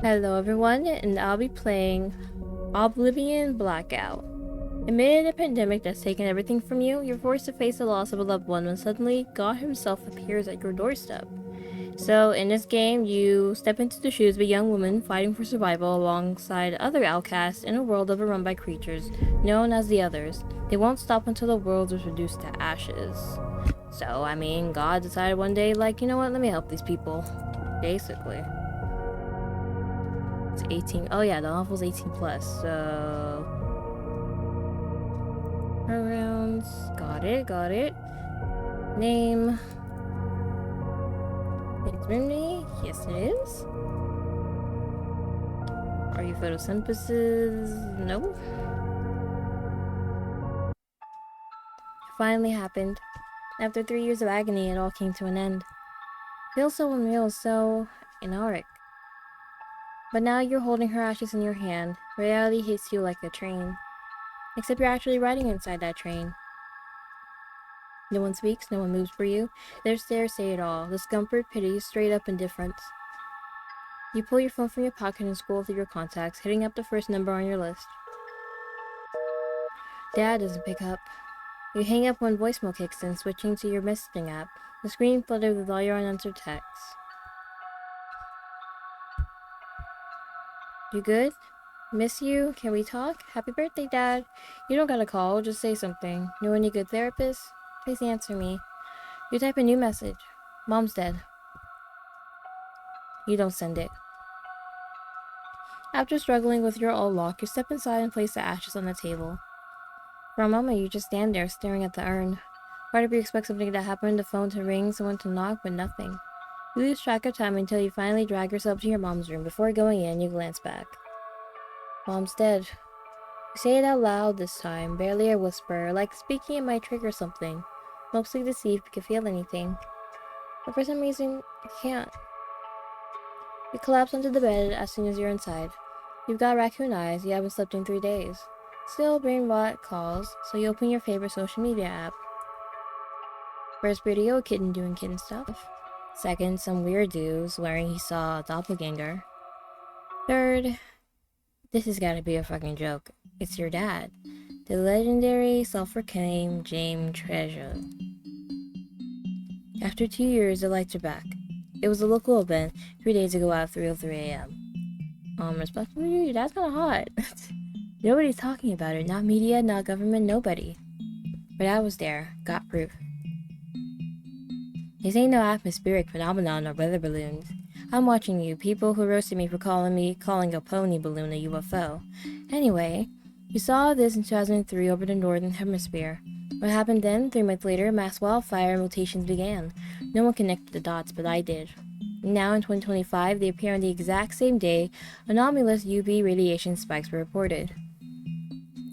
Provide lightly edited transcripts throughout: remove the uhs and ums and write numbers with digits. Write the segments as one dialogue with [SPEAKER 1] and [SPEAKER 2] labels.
[SPEAKER 1] Hello everyone, and I'll be playing Oblivion Blackout. Amid a pandemic that's taken everything from you, you're forced to face the loss of a loved one when suddenly God himself appears at your doorstep. So in this game, you step into the shoes of a young woman fighting for survival alongside other outcasts in a world overrun by creatures known as the Others. They won't stop until the world is reduced to ashes. So, God decided one day, like, you know what, let me help these people. Basically. It's 18. Oh yeah, the novel's 18 plus, so pronouns. Got it. Name. It's Brimney. Yes, it is. Are you photosynthesis? No. It finally happened. After 3 years of agony, it all came to an end. Feels so unreal, so inaric. But now you're holding her ashes in your hand. Reality hits you like a train. Except you're actually riding inside that train. No one speaks, no one moves for you. Their stares say it all. Discomfort, pity, straight up indifference. You pull your phone from your pocket and scroll through your contacts, hitting up the first number on your list. Dad doesn't pick up. You hang up when voicemail kicks in, switching to your messaging app. The screen flooded with all your unanswered texts. You good? Miss you? Can we talk? Happy birthday, Dad. You don't gotta call, just say something. Know any good therapists? Please answer me. You type a new message. Mom's dead. You don't send it. After struggling with your old lock, you step inside and place the ashes on the table. For a moment, you just stand there staring at the urn. Part of you expects something to happen, the phone to ring, someone to knock, but nothing. You lose track of time until you finally drag yourself to your mom's room. Before going in, you glance back. Mom's dead. You say it out loud this time, barely a whisper, like speaking it might trigger something. Mostly to see if you can feel anything. But for some reason, you can't. You collapse onto the bed as soon as you're inside. You've got raccoon eyes, you haven't slept in 3 days. Still, brain rot calls, so you open your favorite social media app. First video, a kitten doing kitten stuff. Second, some weird dude swearing he saw a doppelganger. Third, this has gotta be a fucking joke. It's your dad. The legendary, self-proclaimed James Treasure. After 2 years, the lights are back. It was a local event 3 days ago at 3:03 a.m. Respectfully, your dad's kinda hot. Nobody's talking about it. Not media, not government, nobody. But I was there. Got proof. This ain't no atmospheric phenomenon or weather balloons. I'm watching you, people who roasted me for calling a pony balloon a UFO. Anyway, you saw this in 2003 over the northern hemisphere. What happened then? 3 months later, mass wildfire mutations began. No one connected the dots, but I did. Now in 2025, they appear on the exact same day anomalous UV radiation spikes were reported.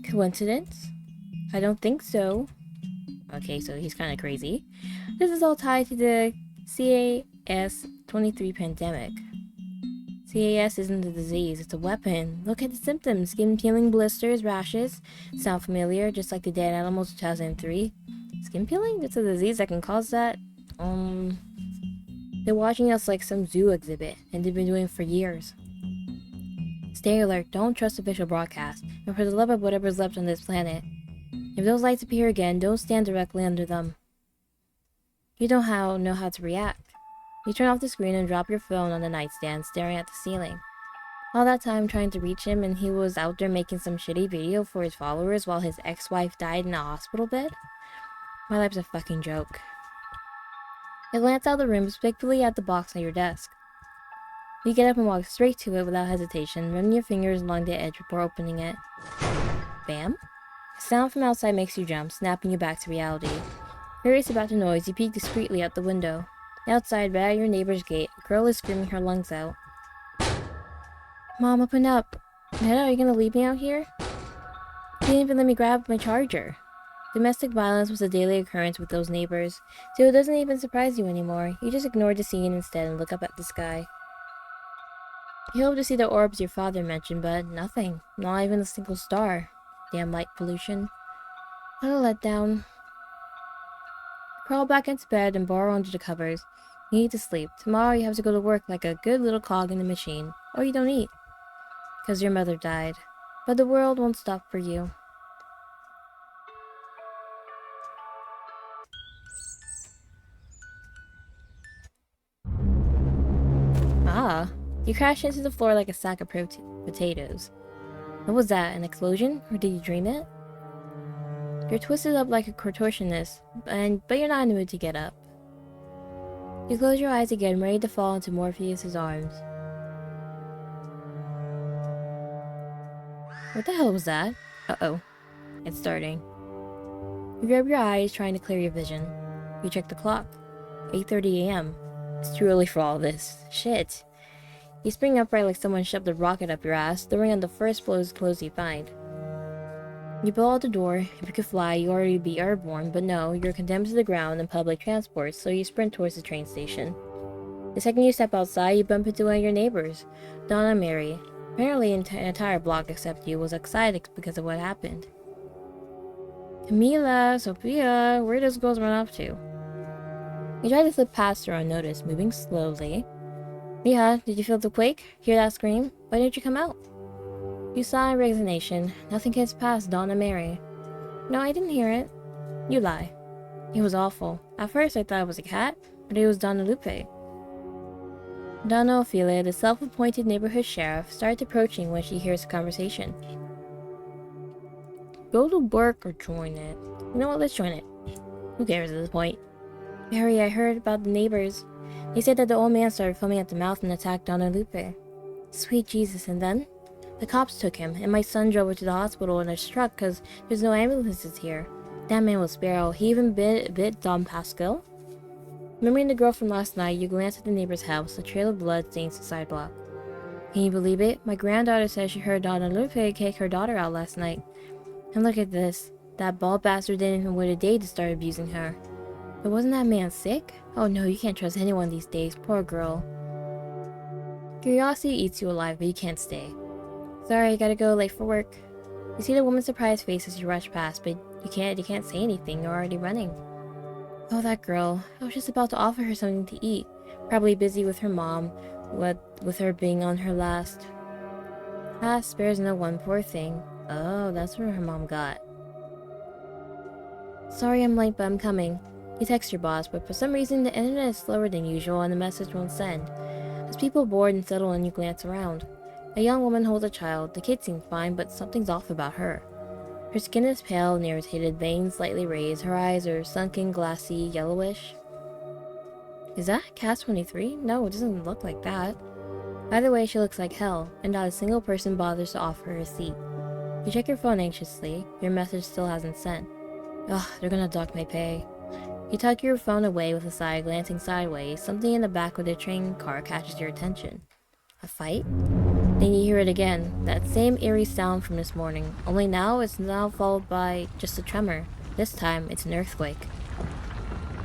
[SPEAKER 1] Coincidence? I don't think so. Okay, so he's kind of crazy. This is all tied to the CAS-23 pandemic. CAS isn't a disease, it's a weapon. Look at the symptoms: skin peeling, blisters, rashes. Sound familiar? Just like the dead animals of 2003. Skin peeling? It's a disease that can cause that? They're watching us like some zoo exhibit, and they've been doing it for years. Stay alert, don't trust official broadcasts, and for the love of whatever's left on this planet. If those lights appear again, don't stand directly under them. You don't know how to react. You turn off the screen and drop your phone on the nightstand, staring at the ceiling. All that time trying to reach him, and he was out there making some shitty video for his followers while his ex-wife died in a hospital bed? My life's a fucking joke. You glance out the room, respectfully at the box on your desk. You get up and walk straight to it without hesitation, running your fingers along the edge before opening it. Bam? A sound from outside makes you jump, snapping you back to reality. Curious about the noise, you peek discreetly out the window. Outside, right at your neighbor's gate, a girl is screaming her lungs out. Mom, open up! Netta, are you gonna leave me out here? You didn't even let me grab my charger. Domestic violence was a daily occurrence with those neighbors, so it doesn't even surprise you anymore. You just ignore the scene instead and look up at the sky. You hope to see the orbs your father mentioned, but nothing. Not even a single star. Damn light pollution. What a letdown. Crawl back into bed and burrow under the covers. You need to sleep. Tomorrow you have to go to work like a good little cog in the machine. Or you don't eat. 'Cause your mother died. But the world won't stop for you. Ah, you crashed into the floor like a sack of potatoes. What was that, an explosion? Or did you dream it? You're twisted up like a contortionist, but you're not in the mood to get up. You close your eyes again, ready to fall into Morpheus's arms. What the hell was that? Uh-oh. It's starting. You rub your eyes, trying to clear your vision. You check the clock. 8:30 a.m. It's too early for all this. Shit. You spring upright like someone shoved a rocket up your ass, throwing on the first clothes you find. You blow out the door. If you could fly, you'd already be airborne, but no, you're condemned to the ground in public transport, so you sprint towards the train station. The second you step outside, you bump into one of your neighbors, Donna and Mary. Apparently, an entire block except you was excited because of what happened. Camila, Sophia, where do those girls run off to? You try to slip past her unnoticed, moving slowly. Mia, did you feel the quake? Hear that scream? Why didn't you come out? You sigh in resignation. Nothing gets past Dawn and Mary. No, I didn't hear it. You lie. It was awful. At first I thought it was a cat, but it was Donna Lupe. Donna Ophelia, the self-appointed neighborhood sheriff, starts approaching when she hears the conversation. Go to work or join it. You know what, let's join it. Who cares at this point? Mary, I heard about the neighbors. They said that the old man started foaming at the mouth and attacked Donna Lupe. Sweet Jesus, and then? The cops took him, and my son drove her to the hospital in a truck because there's no ambulances here. That man was Sparrow. He even bit Dom Pascal. Remembering the girl from last night, you glance at the neighbor's house. A trail of blood stains the sidewalk. Can you believe it? My granddaughter says she heard Donna Lupe kick her daughter out last night. And look at this. That bald bastard didn't even wait a day to start abusing her. But wasn't that man sick? Oh no, you can't trust anyone these days. Poor girl. Curiosity eats you alive, but you can't stay. Sorry, I gotta go, late for work. You see the woman's surprised face as you rush past, but you can't say anything, you're already running. Oh, that girl. I was just about to offer her something to eat. Probably busy with her mom, with her being on her last. Spares no one, poor thing. Oh, that's where her mom got. Sorry I'm late, but I'm coming. You text your boss, but for some reason the internet is slower than usual and the message won't send. As people bored and settle and you glance around. A young woman holds a child. The kid seems fine, but something's off about her. Her skin is pale and irritated, veins slightly raised. Her eyes are sunken, glassy, yellowish. Is that Cass 23? No, it doesn't look like that. Either way, she looks like hell, and not a single person bothers to offer her a seat. You check your phone anxiously. Your message still hasn't sent. Ugh, they're gonna dock my pay. You tuck your phone away with a sigh, glancing sideways. Something in the back of the train car catches your attention. A fight? Then you hear it again, that same eerie sound from this morning, only now it's followed by just a tremor. This time, it's an earthquake.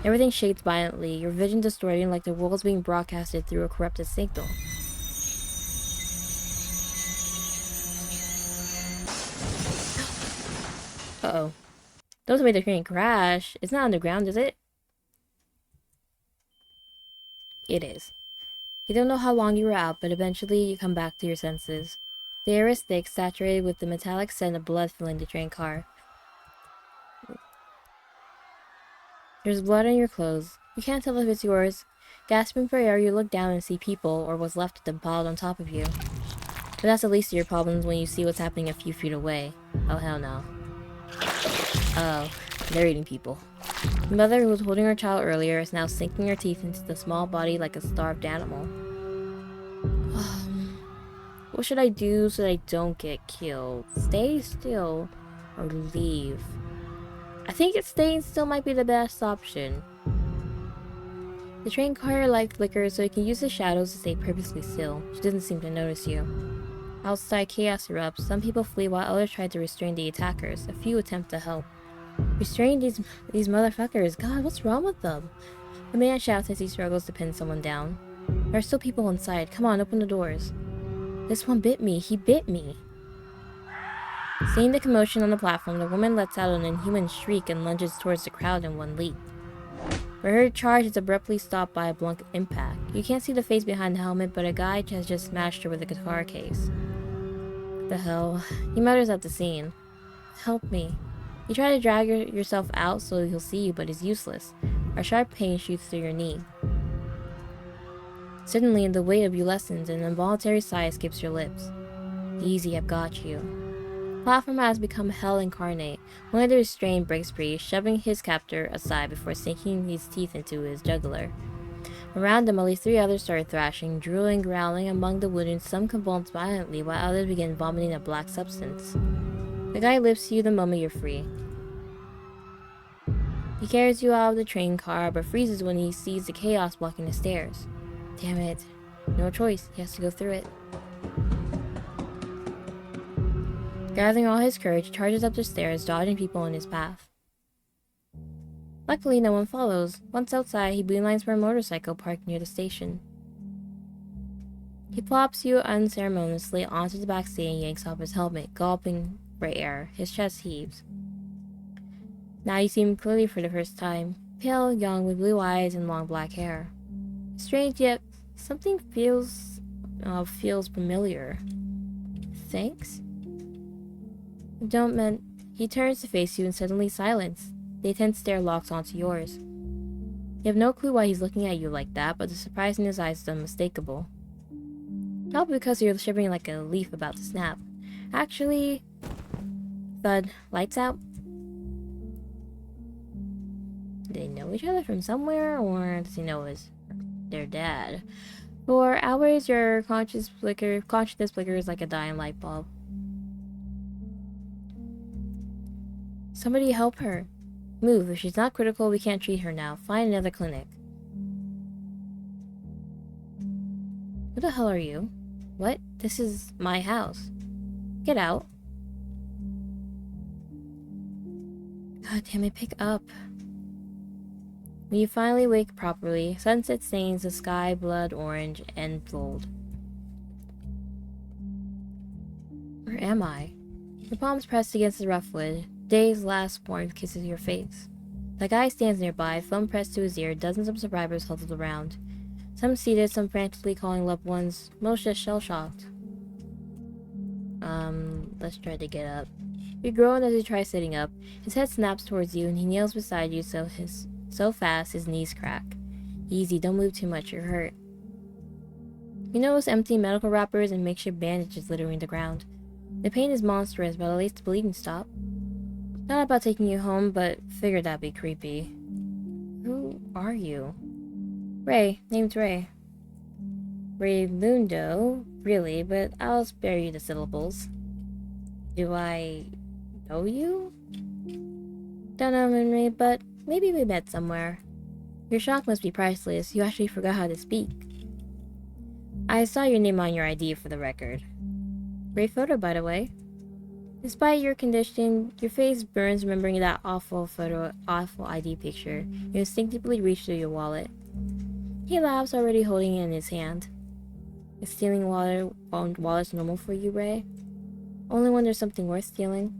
[SPEAKER 1] Everything shakes violently, your vision distorting like the world's being broadcasted through a corrupted signal. Uh-oh. Don't make the train crash. It's not underground, is it? It is. You don't know how long you were out, but eventually you come back to your senses. The air is thick, saturated with the metallic scent of blood filling the train car. There's blood on your clothes. You can't tell if it's yours. Gasping for air, you look down and see people, or what's left of them, piled on top of you. But that's the least of your problems when you see what's happening a few feet away. Oh hell no. Oh, they're eating people. The mother who was holding her child earlier is now sinking her teeth into the small body like a starved animal. What should I do so that I don't get killed? Stay still or leave? I think staying still might be the best option. The train car light flickers so you can use the shadows to stay purposely still. She doesn't seem to notice you. Outside, chaos erupts. Some people flee while others try to restrain the attackers. A few attempt to help. Restrain these motherfuckers. God, what's wrong with them? The man shouts as he struggles to pin someone down. There are still people inside. Come on, open the doors. This one bit me. He bit me. Seeing the commotion on the platform, the woman lets out an inhuman shriek and lunges towards the crowd in one leap. But her charge is abruptly stopped by a blunt impact. You can't see the face behind the helmet, but a guy has just smashed her with a guitar case. The hell? He mutters at the scene. Help me. You try to drag yourself out so he'll see you, but it's useless. A sharp pain shoots through your knee. Suddenly, the weight of you lessens, and an involuntary sigh escapes your lips. Easy, I've got you. The platform has become hell incarnate. One of the restrained breaks free, shoving his captor aside before sinking his teeth into his jugular. Around them, at least 3 others start thrashing, drooling, growling. Among the wounded, some convulse violently, while others begin vomiting a black substance. The guy lifts you the moment you're free. He carries you out of the train car, but freezes when he sees the chaos blocking the stairs. Damn it. No choice, he has to go through it. Gathering all his courage, he charges up the stairs, dodging people in his path. Luckily, no one follows. Once outside, he beelines for a motorcycle parked near the station. He plops you unceremoniously onto the back seat and yanks off his helmet, gulping for air. His chest heaves. Now you see him clearly for the first time. Pale, young, with blue eyes and long black hair. Strange, yet something feels familiar. Thanks? Don't mean. He turns to face you and suddenly silence. The intense stare locks onto yours. You have no clue why he's looking at you like that, but the surprise in his eyes is unmistakable. Not because you're shivering like a leaf about to snap. Actually... Thud. Lights out? Do they know each other from somewhere, or does he know their dad? For hours, your consciousness flickers like a dying light bulb. Somebody help her. Move. If she's not critical, we can't treat her now. Find another clinic. Who the hell are you? What? This is my house. Get out. God damn it, pick up. When you finally wake properly, sunset stains the sky blood orange and gold. Where am I? Your palms pressed against the rough wood. Day's last warmth kisses your face. The guy stands nearby, phone pressed to his ear, dozens of survivors huddled around. Some seated, some frantically calling loved ones, most just shell-shocked. Let's try to get up. You groan as he tries sitting up. His head snaps towards you, and he kneels beside you so fast his knees crack. Easy, don't move too much, you're hurt. You notice empty medical wrappers and makeshift bandages littering the ground. The pain is monstrous, but at least the bleeding stopped. Not about taking you home, but figured that'd be creepy. Who are you? Ray. Name's Ray. Raylundo, really, but I'll spare you the syllables. Do I know you? Don't know Ray, but maybe we met somewhere. Your shock must be priceless. You actually forgot how to speak. I saw your name on your ID for the record. Great photo, by the way. Despite your condition, your face burns remembering that awful ID picture. You instinctively reach through your wallet. He laughs, already holding it in his hand. Is stealing wallets normal for you, Ray? Only when there's something worth stealing?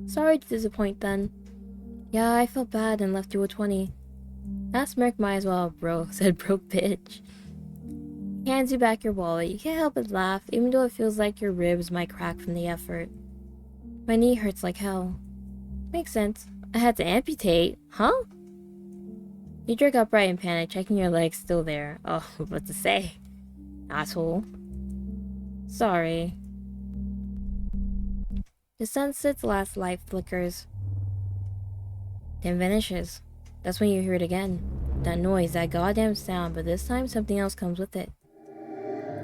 [SPEAKER 1] Sorry to disappoint then. Yeah, I felt bad and left you a 20. That smirk might as well have said broke bitch. He hands you back your wallet. You can't help but laugh, even though it feels like your ribs might crack from the effort. My knee hurts like hell. Makes sense. I had to amputate. Huh? You jerk upright in panic, checking your legs still there. Oh, what to say? Asshole. Sorry. The sunset's last light flickers, then vanishes. That's when you hear it again. That noise, that goddamn sound, but this time something else comes with it.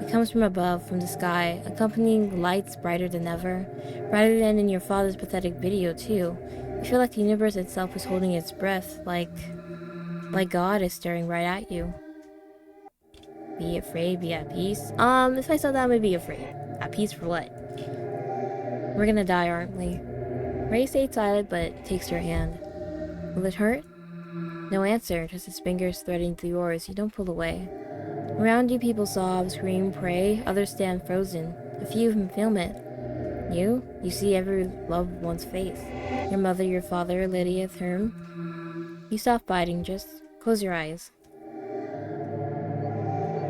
[SPEAKER 1] It comes from above, from the sky, accompanying lights brighter than ever, brighter than in your father's pathetic video, too. You feel like the universe itself is holding its breath, like God is staring right at you. Be afraid, be at peace. If I saw that, I would be afraid. At peace for what? We're gonna die, aren't we? Ray stayed silent, but takes your hand. Will it hurt? No answer, just his fingers threading through yours. You don't pull away. Around you, people sob, scream, pray. Others stand frozen. A few of them film it. You see every loved one's face. Your mother, your father, Lydia, Therm. You stop fighting, just close your eyes.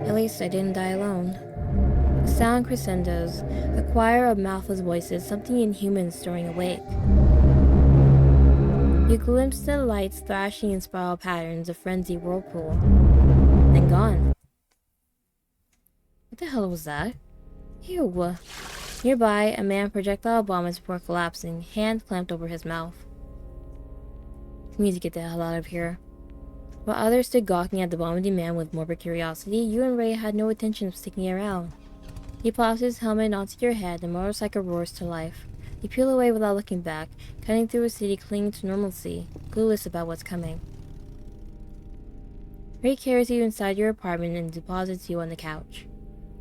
[SPEAKER 1] At least I didn't die alone. The sound crescendos, a choir of mouthless voices, something inhuman stirring awake. You glimpse the lights thrashing in spiral patterns of frenzied whirlpool. Then gone. What the hell was that? Ew. Nearby, a man projectile vomits before collapsing, hand clamped over his mouth. We need to get the hell out of here. While others stood gawking at the vomiting man with morbid curiosity, you and Ray had no intention of sticking around. He plops his helmet onto your head, the motorcycle roars to life. You peel away without looking back, cutting through a city clinging to normalcy, clueless about what's coming. Ray carries you inside your apartment and deposits you on the couch.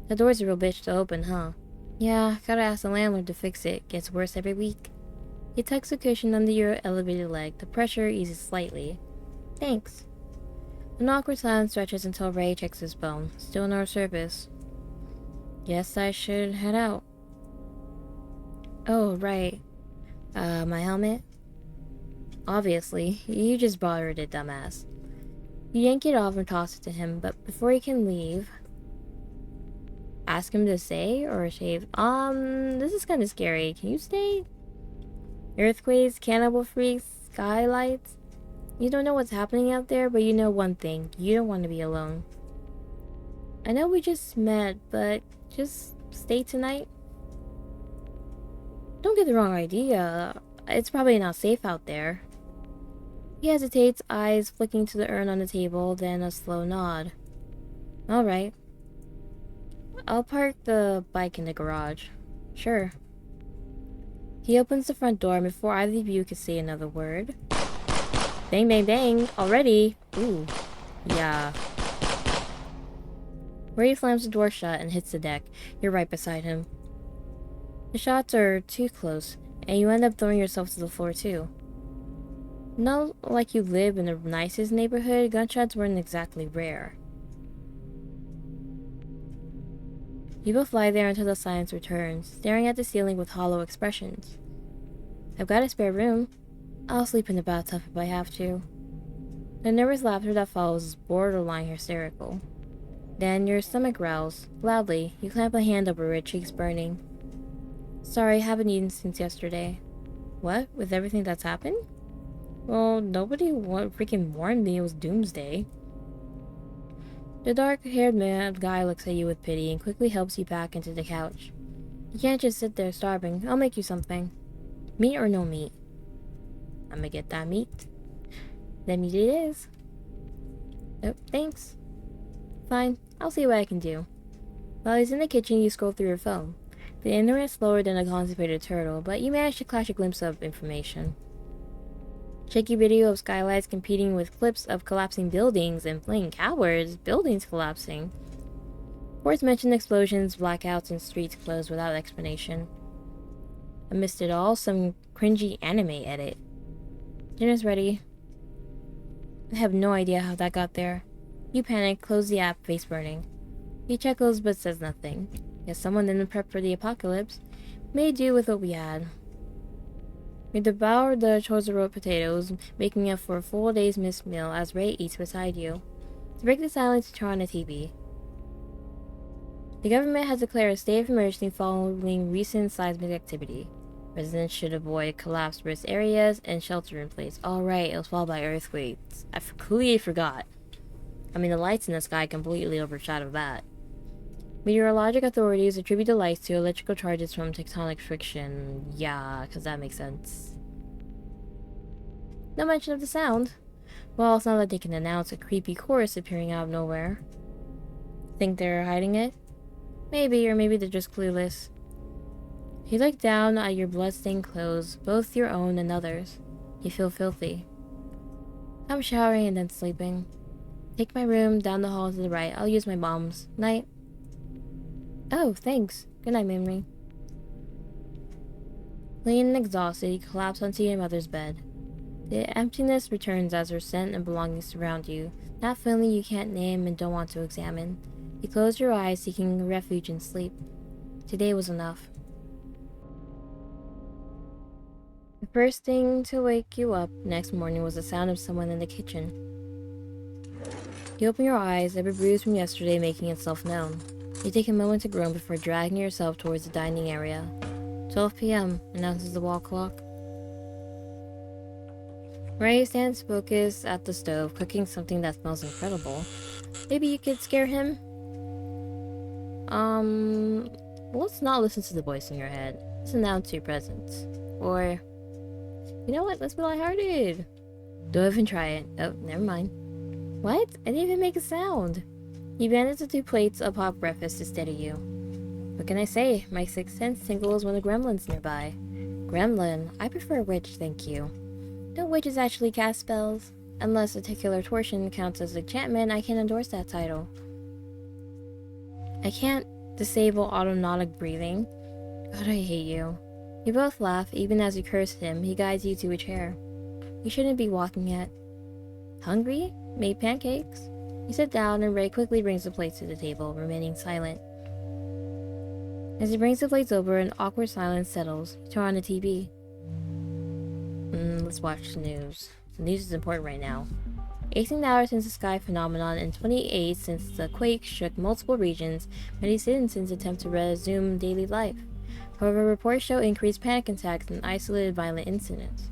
[SPEAKER 1] The door's a real bitch to open, huh? Yeah, gotta ask the landlord to fix it. Gets worse every week. He tucks a cushion under your elevated leg. The pressure eases slightly. Thanks. An awkward silence stretches until Ray checks his phone. Still no service. Guess I should head out. Oh, right. My helmet? Obviously. You just borrowed it, dumbass. You yank it off and toss it to him, but before he can leave... Ask him to stay or shave? This is kind of scary. Can you stay? Earthquakes, cannibal freaks, skylights. You don't know what's happening out there, but you know one thing. You don't want to be alone. I know we just met, but just stay tonight? Don't get the wrong idea. It's probably not safe out there. He hesitates, eyes flicking to the urn on the table, then a slow nod. Alright. I'll park the bike in the garage. Sure. He opens the front door, and before either of you can say another word... Bang, bang, bang! Already! Ooh. Yeah. Ray slams the door shut and hits the deck. You're right beside him. The shots are too close, and you end up throwing yourself to the floor too. Not like you live in the nicest neighborhood, gunshots weren't exactly rare. You both lie there until the silence returns, staring at the ceiling with hollow expressions. I've got a spare room. I'll sleep in the bathtub if I have to. The nervous laughter that follows is borderline hysterical. Then your stomach growls. Loudly, you clamp a hand over it, cheeks burning. Sorry, haven't eaten since yesterday. What? With everything that's happened? Well, nobody freaking warned me it was Doomsday. The dark-haired guy looks at you with pity and quickly helps you back into the couch. You can't just sit there starving. I'll make you something. Meat or no meat? I'm gonna get that meat. Then meat it is. Oh, thanks. Fine, I'll see what I can do. While he's in the kitchen, you scroll through your phone. The internet's slower than a constipated turtle, but you manage to catch a glimpse of information. Shaky video of skylights competing with clips of collapsing buildings and fleeing cowards, buildings collapsing. Reports mention explosions, blackouts, and streets closed without explanation. Amidst it all, some cringy anime edit. Dinner's ready. I have no idea how that got there. You panic, close the app, face burning. He chuckles but says nothing. Guess someone didn't prep for the apocalypse. Made do with what we had. We devoured the chorizo potatoes, making up for a full day's missed meal as Ray eats beside you. To break the silence, you turn on the TV. The government has declared a state of emergency following recent seismic activity. Residents should avoid collapsed risk areas and shelter in place. Alright, it was followed by earthquakes. I completely forgot. I mean, the lights in the sky completely overshadowed that. Meteorologic authorities attribute the lights to electrical charges from tectonic friction. Yeah, because that makes sense. No mention of the sound. Well, it's not like they can announce a creepy chorus appearing out of nowhere. Think they're hiding it? Maybe, or maybe they're just clueless. You look down at your blood-stained clothes, both your own and others. You feel filthy. I'm showering and then sleeping. Take my room, down the hall to the right. I'll use my mom's. Night. Oh, thanks. Good night, Memory. Lean and exhausted, you collapse onto your mother's bed. The emptiness returns as her scent and belongings surround you. That feeling you can't name and don't want to examine. You close your eyes, seeking refuge in sleep. Today was enough. The first thing to wake you up next morning was the sound of someone in the kitchen. You open your eyes, every bruise from yesterday making itself known. You take a moment to groan before dragging yourself towards the dining area. 12 p.m., announces the wall clock. Ray stands focused at the stove, cooking something that smells incredible. Maybe you could scare him? Let's not listen to the voice in your head. Let's announce your presence. Or, you know what? Let's be lighthearted. Don't even try it. Oh, never mind. What? I didn't even make a sound. He banded the 2 plates of hot breakfast to steady you. What can I say? My sixth sense tingles when a gremlin's nearby. Gremlin? I prefer witch, thank you. Don't witches actually cast spells? Unless articular torsion counts as enchantment, I can endorse that title. I can't disable autonomic breathing. God, I hate you. You both laugh, even as you curse him. He guides you to a chair. You shouldn't be walking yet. Hungry? Made pancakes? You sit down and Ray quickly brings the plates to the table, remaining silent. As he brings the plates over, an awkward silence settles. You turn on the TV. Let's watch the news. The news is important right now. 18 hours since the sky phenomenon and 28 since the quake shook multiple regions, many citizens attempt to resume daily life. However, reports show increased panic attacks and isolated violent incidents.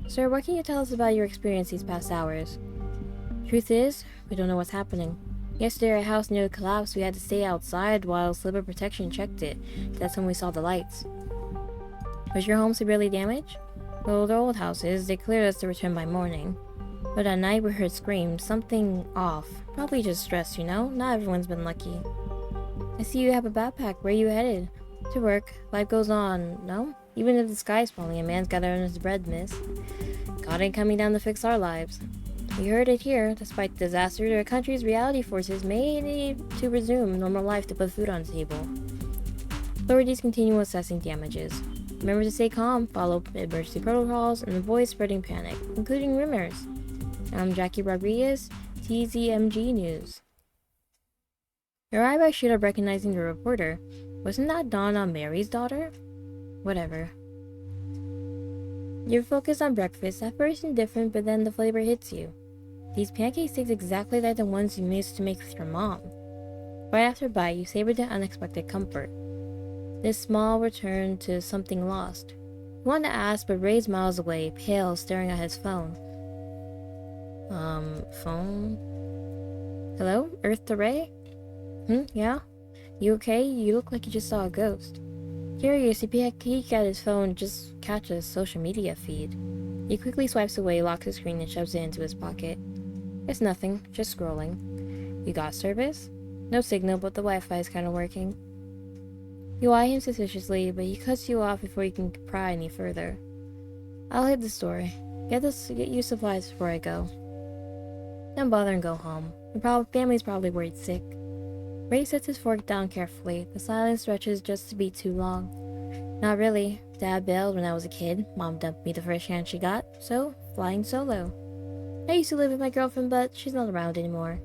[SPEAKER 1] Sir, what can you tell us about your experience these past hours? Truth is, we don't know what's happening. Yesterday our house nearly collapsed. We had to stay outside while Slipper Protection checked it. That's when we saw the lights. Was your home severely damaged? Well, the old houses, they cleared us to return by morning. But at night we heard screams, something off. Probably just stress, you know? Not everyone's been lucky. I see you have a backpack. Where are you headed? To work. Life goes on, no? Even if the sky's falling, a man's gotta earn his bread, miss. God ain't coming down to fix our lives. We heard it here. Despite the disaster, our country's reality forces may need to resume normal life to put food on the table. Authorities continue assessing damages. Remember to stay calm, follow emergency protocols, and avoid spreading panic, including rumors. I'm Jackie Rodriguez, TZMG News. Your eyebrows shoot up recognizing the reporter. Wasn't that Donna Mary's daughter? Whatever. You're focused on breakfast, at first indifferent, but then the flavor hits you. These pancakes taste exactly like the ones you used to make with your mom. Right after a bite, you savor the unexpected comfort. This small return to something lost. You want to ask, but Ray's miles away, pale, staring at his phone. Phone? Hello? Earth to Ray? Yeah? You okay? You look like you just saw a ghost. Curious, he peeks at his phone, just catches social media feed. He quickly swipes away, locks the screen, and shoves it into his pocket. It's nothing, just scrolling. You got service? No signal, but the Wi-Fi is kinda working. You eye him suspiciously, but he cuts you off before you can pry any further. I'll hit the store. Get you supplies before I go. Don't bother and go home. Your family's probably worried sick. Ray sets his fork down carefully. The silence stretches just to be too long. Not really. Dad bailed when I was a kid. Mom dumped me the first chance she got, so flying solo. I used to live with my girlfriend, but she's not around anymore.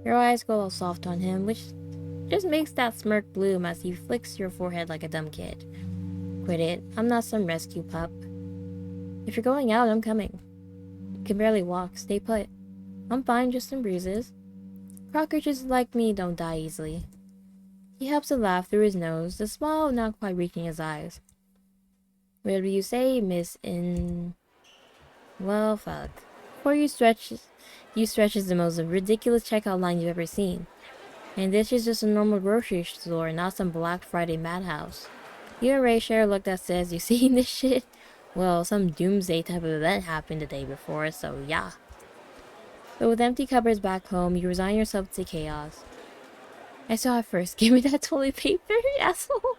[SPEAKER 1] Your eyes go all soft on him, which just makes that smirk bloom as he flicks your forehead like a dumb kid. Quit it. I'm not some rescue pup. If you're going out, I'm coming. You can barely walk. Stay put. I'm fine, just some bruises. Cockroaches like me don't die easily. He helps a laugh through his nose, the smile not quite reaching his eyes. Whatever you say, Miss In... Well, fuck. Before you stretch the most ridiculous checkout line you've ever seen. And this is just a normal grocery store, not some Black Friday madhouse. You and Ray share a look that says, you seen this shit? Well, some Doomsday type of event happened the day before, so yeah. But with empty cupboards back home, you resign yourself to chaos. I saw it first. Give me that toilet paper, asshole.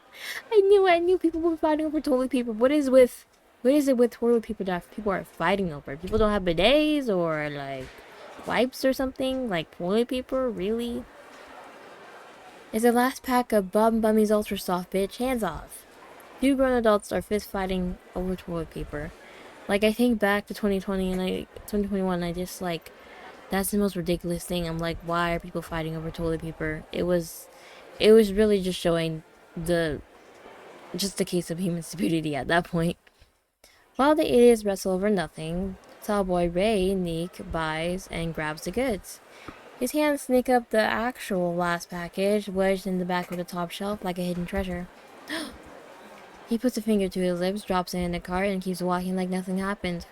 [SPEAKER 1] I knew people were fighting over toilet paper. What is it with toilet paper that people are fighting over? People don't have bidets or like wipes or something? Like toilet paper? Really? It's the last pack of Bum Bummy's Ultra Soft, bitch. Hands off. 2 grown adults are fist fighting over toilet paper. Like, I think back to 2020 and 2021, and I just like, that's the most ridiculous thing. I'm like, why are people fighting over toilet paper? It was really just showing the case of human stupidity at that point. While the idiots wrestle over nothing, tall boy Ray Neek buys and grabs the goods. His hands sneak up the actual last package, wedged in the back of the top shelf like a hidden treasure. He puts a finger to his lips, drops it in the cart, and keeps walking like nothing happened.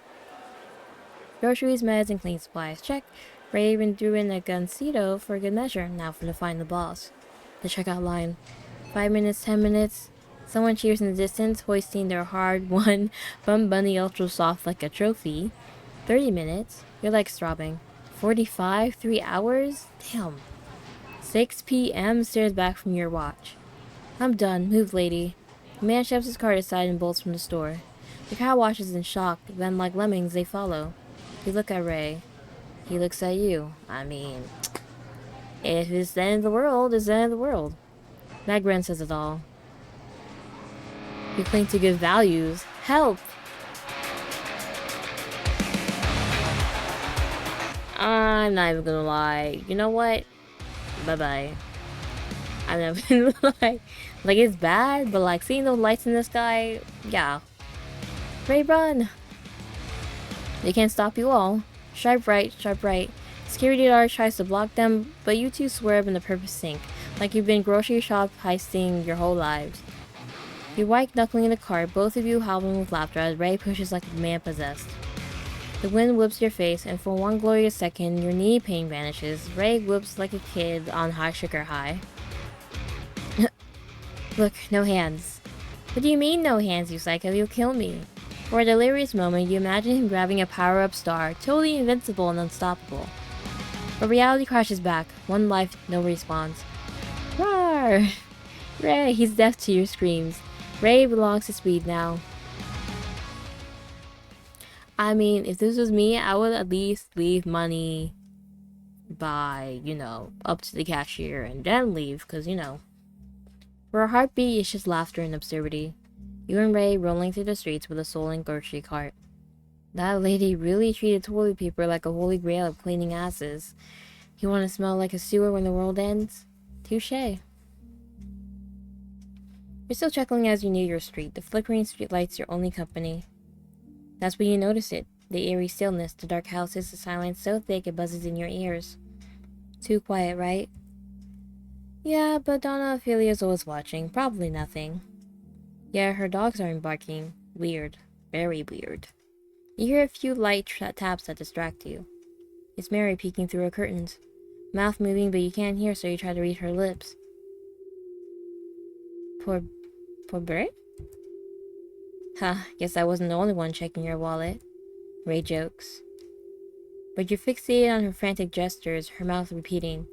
[SPEAKER 1] Groceries, meds, and cleaning supplies. Check. Ray even threw in a Guncito for good measure. Now for to find the boss. The checkout line. 5 minutes, 10 minutes. Someone cheers in the distance, hoisting their hard-won Bum Bunny Ultra Soft like a trophy. 30 minutes. Your legs throbbing. 45? 3 hours? Damn. 6 p.m. stares back from your watch. I'm done. Move, lady. The man shoves his cart aside and bolts from the store. The crowd watches in shock, then like lemmings, they follow. You look at Ray. He looks at you. I mean, if it's the end of the world, it's the end of the world. That grin says it all. You cling to good values. Help! I'm not even gonna lie. You know what? Bye-bye. I'm not gonna lie. Like, it's bad, but like, seeing those lights in the sky, yeah. Ray, run! They can't stop you all. Sharp right, sharp right. Security guard tries to block them, but you two swerve in the purpose sink, like you've been grocery shop heisting your whole lives. You white knuckling in the car, both of you howling with laughter as Ray pushes like a man possessed. The wind whips your face, and for one glorious second, your knee pain vanishes. Ray whoops like a kid on high sugar high. Look, no hands. What do you mean no hands, you psycho? You'll kill me. For a delirious moment, you imagine him grabbing a power-up star, totally invincible and unstoppable. But reality crashes back. One life, no response. Roar! Ray, he's deaf to your screams. Ray belongs to Speed now. I mean, if this was me, I would at least leave money by, up to the cashier and then leave, because, For a heartbeat, it's just laughter and absurdity. You and Ray rolling through the streets with a stolen grocery cart. That lady really treated toilet paper like a holy grail of cleaning asses. You want to smell like a sewer when the world ends? Touché. You're still chuckling as you near your street. The flickering streetlights your only company. That's when you notice it. The eerie stillness, the dark houses, the silence so thick it buzzes in your ears. Too quiet, right? Yeah, but Donna Ophelia's always watching. Probably nothing. Yeah, her dogs aren't barking. Weird. Very weird. You hear a few light taps that distract you. It's Mary peeking through her curtains. Mouth moving, but you can't hear, so you try to read her lips. Poor bird? Huh, guess I wasn't the only one checking your wallet. Ray jokes. But you're fixated on her frantic gestures, her mouth repeating.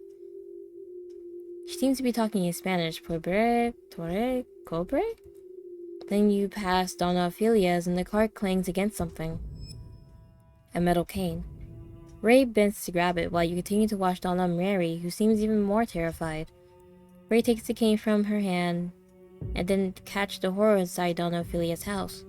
[SPEAKER 1] She seems to be talking in Spanish. Pobre, torre, cobre? Then you pass Donna Ophelia's and the cart clangs against something. A metal cane. Ray bends to grab it while you continue to watch Donna Mary, who seems even more terrified. Ray takes the cane from her hand and then catch the horror inside Donna Ophelia's house.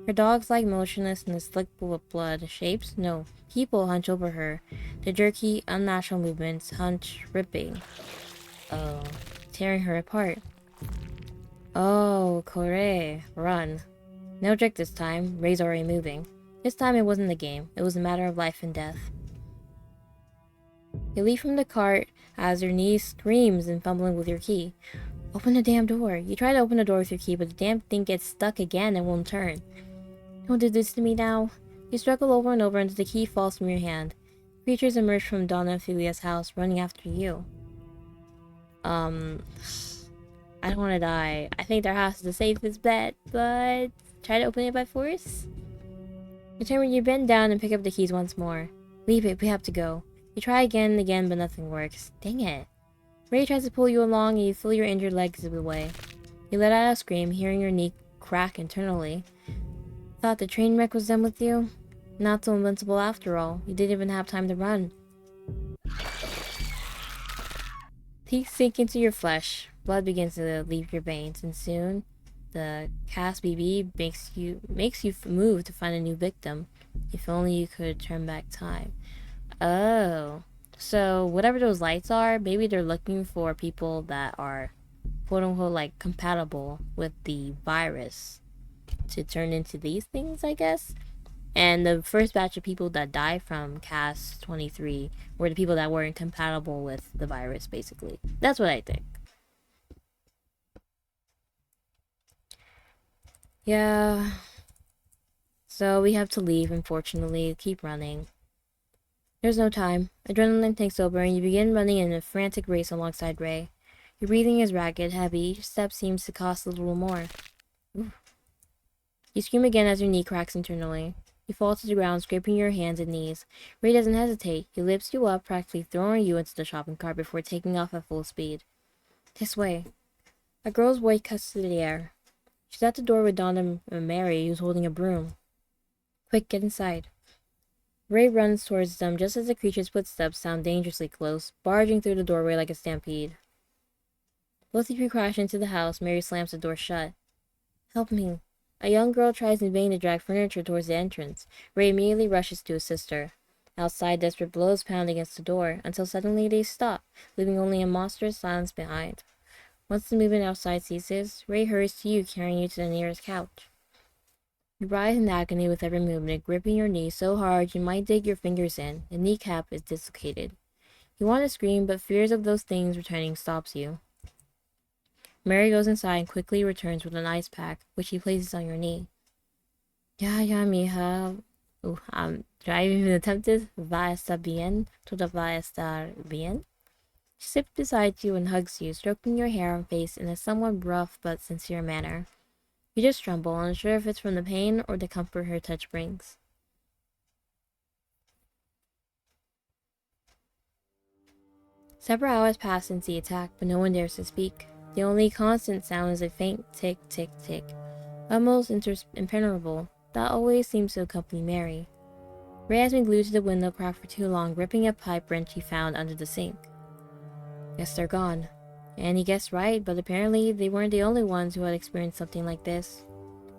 [SPEAKER 1] Her dogs lie motionless in a slick pool of blood. Shapes? No. People hunch over her. The jerky, unnatural movements hunch, ripping. Oh. Tearing her apart. Oh, corre. Run. No trick this time. Ray's already moving. This time it wasn't a game. It was a matter of life and death. You leap from the cart as your knee screams and fumbling with your key. Open the damn door. You try to open the door with your key, but the damn thing gets stuck again and won't turn. Don't do this to me now. You struggle over and over until the key falls from your hand. Creatures emerge from Donna Ophelia's house, running after you. I don't want to die. I think their house is the safest bet, but try to open it by force? Determined, you bend down and pick up the keys once more. Leave it, we have to go. You try again and again, but nothing works. Dang it. Ray tries to pull you along and you feel your injured leg give away. You let out a scream, hearing your knee crack internally. Thought the train wreck was done with you? Not so invincible after all. You didn't even have time to run. Teeth sink into your flesh. Blood begins to leave your veins, and soon the cast BB makes you move to find a new victim. If only you could turn back time. Oh. So, whatever those lights are, maybe they're looking for people that are, quote-unquote, like, compatible with the virus to turn into these things, I guess. And the first batch of people that died from Cas 23 were the people that weren't compatible with the virus, basically. That's what I think. Yeah. So we have to leave, unfortunately. Keep running. There's no time. Adrenaline takes over and you begin running in a frantic race alongside Ray. Your breathing is ragged, heavy. Each step seems to cost a little more. Ooh. You scream again as your knee cracks internally. You fall to the ground, scraping your hands and knees. Ray doesn't hesitate. He lifts you up, practically throwing you into the shopping cart before taking off at full speed. This way. A girl's voice cuts through the air. She's at the door with Donna and Mary, who's holding a broom. Quick, get inside. Ray runs towards them just as the creature's footsteps sound dangerously close, barging through the doorway like a stampede. Both of you crash into the house. Mary slams the door shut. Help me. A young girl tries in vain to drag furniture towards the entrance. Ray immediately rushes to assist her. Outside, desperate blows pound against the door, until suddenly they stop, leaving only a monstrous silence behind. Once the movement outside ceases, Ray hurries to you, carrying you to the nearest couch. You writhe in agony with every movement, gripping your knee so hard you might dig your fingers in. The kneecap is dislocated. You want to scream, but fears of those things returning stops you. Mary goes inside and quickly returns with an ice pack, which she places on your knee. Ya, mija. Do I even attempt this? Va estar bien? Todo va estar bien? She sits beside you and hugs you, stroking your hair and face in a somewhat rough but sincere manner. You just tremble, unsure if it's from the pain or the comfort her touch brings. Several hours pass since the attack, but no one dares to speak. The only constant sound is a faint tick, tick, tick, almost impenetrable, that always seems to accompany Mary. Ray has been glued to the window crack for too long, gripping a pipe wrench he found under the sink. Guess they're gone. And he guessed right, but apparently they weren't the only ones who had experienced something like this.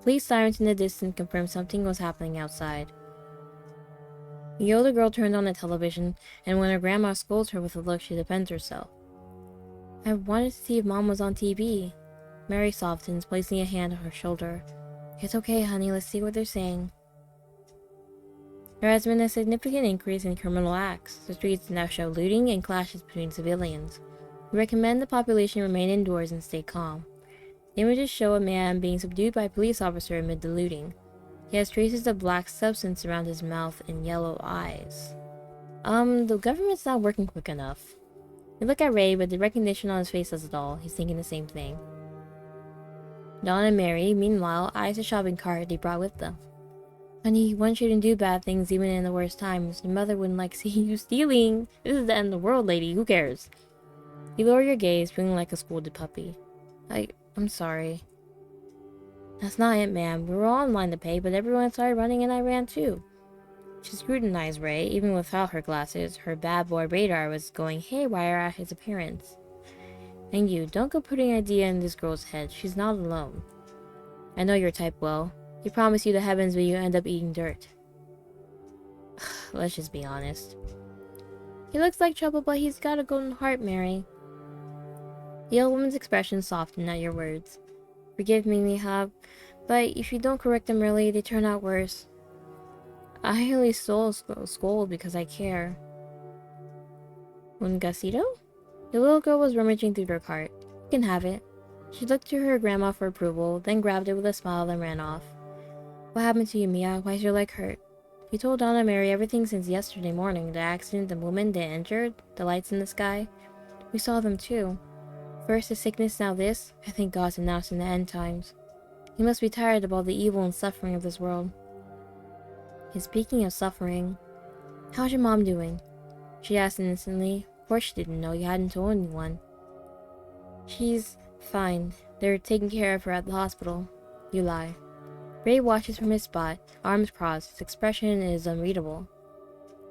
[SPEAKER 1] Police sirens in the distance confirmed something was happening outside. The older girl turned on the television, and when her grandma scolds her with a look, she defends herself. I wanted to see if Mom was on TV. Mary softens, placing a hand on her shoulder. It's okay, honey, let's see what they're saying. There has been a significant increase in criminal acts. The streets now show looting and clashes between civilians. We recommend the population remain indoors and stay calm. The images show a man being subdued by a police officer amid the looting. He has traces of black substance around his mouth and yellow eyes. The government's not working quick enough. You look at Ray, but the recognition on his face says it all. He's thinking the same thing. Dawn and Mary, meanwhile, eyes the shopping cart they brought with them. Honey, one shouldn't do bad things even in the worst times. Your mother wouldn't like seeing you stealing. This is the end of the world, lady. Who cares? You lower your gaze, feeling like a scolded puppy. I'm sorry. That's not it, ma'am. We were all in line to pay, but everyone started running and I ran too. She scrutinized Ray. Even without her glasses, her bad boy radar was going haywire at his appearance. And you, don't go putting an idea in this girl's head. She's not alone. I know your type well. He promised you the heavens, but you end up eating dirt. Let's just be honest. He looks like trouble, but he's got a golden heart, Mary. The old woman's expression softened at your words. Forgive me, mija, but if you don't correct them early, they turn out worse. I only scold because I care. Un gasito? The little girl was rummaging through her cart. You can have it. She looked to her grandma for approval, then grabbed it with a smile and ran off. What happened to you, Mia? Why's your leg hurt? We told Donna Mary everything since yesterday morning. The accident, the woman, the injured, the lights in the sky. We saw them too. First the sickness, now this. I think God's announcing the end times. He must be tired of all the evil and suffering of this world. And speaking of suffering, how's your mom doing? She asked innocently. Of course she didn't know. You hadn't told anyone. She's fine. They're taking care of her at the hospital. You lie. Ray watches from his spot, arms crossed. His expression is unreadable.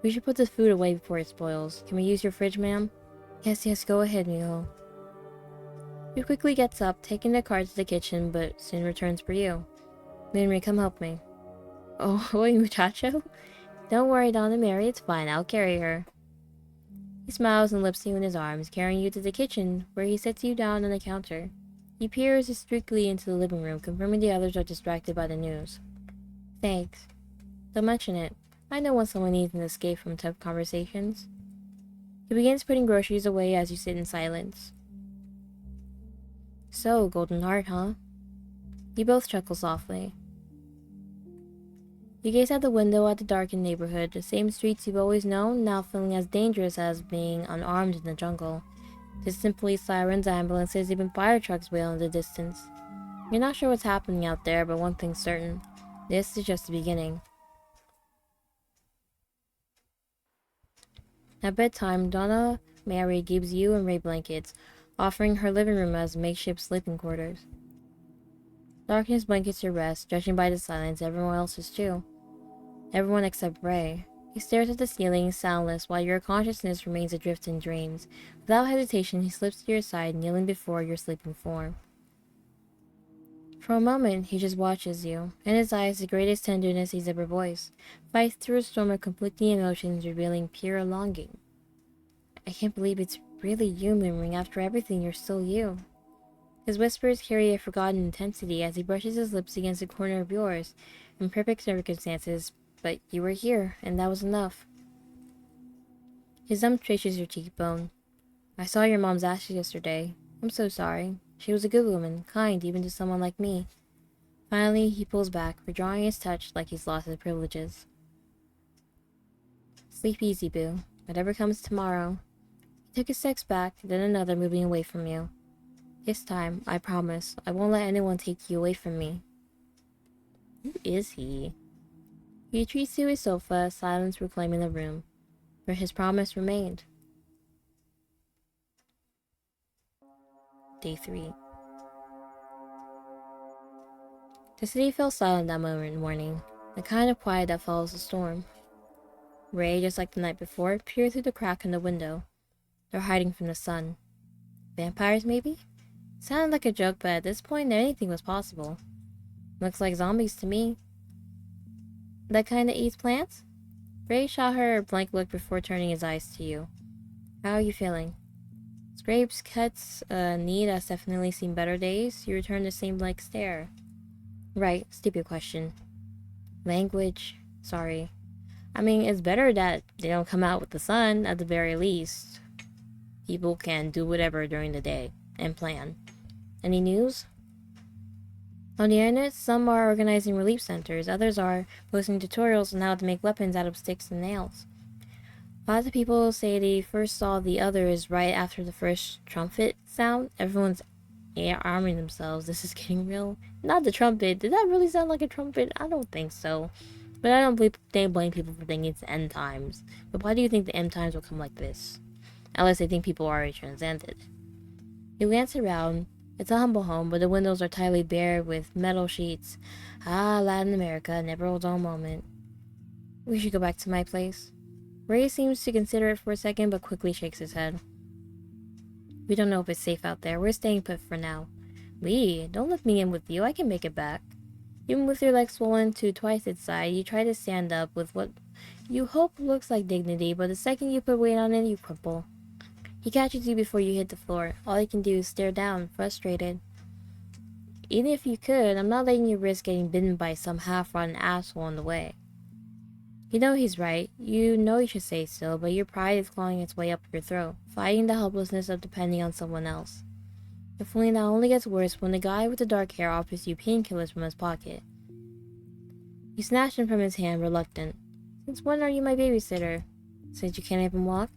[SPEAKER 1] We should put this food away before it spoils. Can we use your fridge, ma'am? Yes, go ahead, mijo. He quickly gets up, taking the cart to the kitchen, but soon returns for you. Henry, come help me. Oh, muchacho? Don't worry, Donna Mary, it's fine. I'll carry her. He smiles and lifts you in his arms, carrying you to the kitchen, where he sets you down on the counter. He peers discreetly into the living room, confirming the others are distracted by the news. Thanks. Don't mention it. I know when someone needs an escape from tough conversations. He begins putting groceries away as you sit in silence. So, Golden Heart, huh? You both chuckle softly. You gaze out the window at the darkened neighborhood, the same streets you've always known, now feeling as dangerous as being unarmed in the jungle. Distant police sirens, ambulances, even fire trucks wail in the distance. You're not sure what's happening out there, but one thing's certain. This is just the beginning. At bedtime, Donna Mary gives you and Ray blankets, offering her living room as makeshift sleeping quarters. Darkness blankets your rest, judging by the silence everyone else is too. Everyone except Ray. He stares at the ceiling, soundless, while your consciousness remains adrift in dreams. Without hesitation, he slips to your side, kneeling before your sleeping form. For a moment, he just watches you. In his eyes, the greatest tenderness he's ever voiced. Fights through a storm of conflicting emotions, revealing pure longing. I can't believe it's really you, murmuring after everything, you're still you. His whispers carry a forgotten intensity as he brushes his lips against the corner of yours. In perfect circumstances, but you were here, and that was enough. His thumb traces your cheekbone. I saw your mom's ashes yesterday. I'm so sorry. She was a good woman, kind even to someone like me. Finally, he pulls back, withdrawing his touch like he's lost his privileges. Sleep easy, boo. Whatever comes tomorrow. He took a step back, then another, moving away from you. This time, I promise, I won't let anyone take you away from me. Who is he? He retreats to his sofa, silence reclaiming the room. For his promise remained. Day 3. The city fell silent that morning, the kind of quiet that follows a storm. Ray, just like the night before, peered through the crack in the window. They're hiding from the sun. Vampires, maybe? Sounded like a joke, but at this point, anything was possible. Looks like zombies to me. That kind that eats plants? Ray shot her a blank look before turning his eyes to you. How are you feeling? Scrapes, cuts, need has definitely seen better days. You return the same blank stare. Right, stupid question. Language, sorry. I mean, it's better that they don't come out with the sun, at the very least. People can do whatever during the day, and plan. Any news? On the internet, some are organizing relief centers, others are posting tutorials on how to make weapons out of sticks and nails. Lots of people say they first saw the others right after the first trumpet sound. Everyone's arming themselves. This is getting real. Not the trumpet. Did that really sound like a trumpet? I don't think so. But I don't blame people for thinking it's the end times. But why do you think the end times will come like this? Unless they think people already transcended. You glance around. It's a humble home, but the windows are tightly barred with metal sheets. Ah, Latin America, never a dull moment. We should go back to my place. Ray seems to consider it for a second, but quickly shakes his head. We don't know if it's safe out there. We're staying put for now. Don't let me in with you. I can make it back. Even with your legs swollen to twice its size, you try to stand up with what you hope looks like dignity, but the second you put weight on it, you crumple. He catches you before you hit the floor. All you can do is stare down, frustrated. Even if you could, I'm not letting you risk getting bitten by some half-rotten asshole on the way. You know he's right. You know you should say so, but your pride is clawing its way up your throat, fighting the helplessness of depending on someone else. The feeling that only gets worse when the guy with the dark hair offers you painkillers from his pocket. You snatch them from his hand, reluctant. Since when are you my babysitter? Since you can't even walk?